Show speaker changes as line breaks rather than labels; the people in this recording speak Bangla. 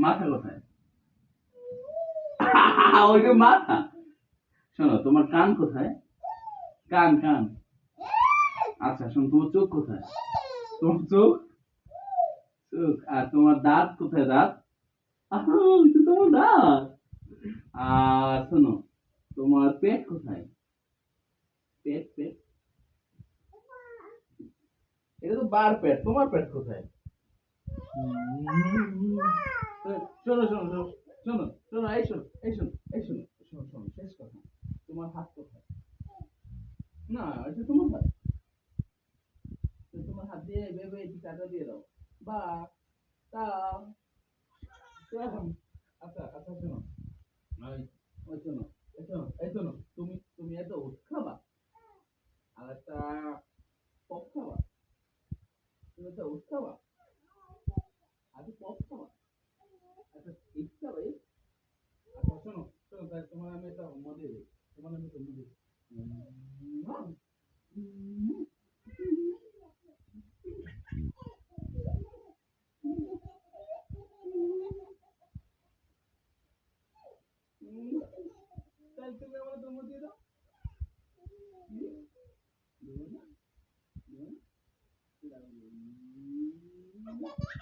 মাথা কোথায়? ওই যে মাথা। শোনো, তোমার কান কোথায়? কান কান। আচ্ছা শোনো, তোমার চোখ কোথায়? তোমার চোখ চোখ। আর তোমার দাঁত কোথায়? দাঁত। ওই তো তোমার দাঁত। আর শোনো, তোমার পেট কোথায়? পেট পেট। এটা তো বার পেট, তোমার পেট কোথায়? শোনো শোনো শোনো শোনো শোনো, এই শোনো এই শোনো এই শোনো শোনো শোনো, শেষ কথা। তোমার হাত কোথায়? না, এটা তোমার হাত। তোমার হাত দিয়ে ভেবে এই টাকা দিয়ে দাও। বা তা আচ্ছা আচ্ছা শোনো, ওই ওই শোনো, এই শোনো এই শোনো, তুমি তুমি এত ওট খাবা আর একটা পপ খাবা। তুমি একটা ওট খাবা আর একটা পপ খাবা, একটা ইট খাবা। আচ্ছা শোনো শোনো, তাই তোমার আমি একটা মজা দিই, তোমার আমি একটা মজা দিই। তাহলে তুমি আমার একটা মজা দিয়ে দাও। দেবো না? দেবো না?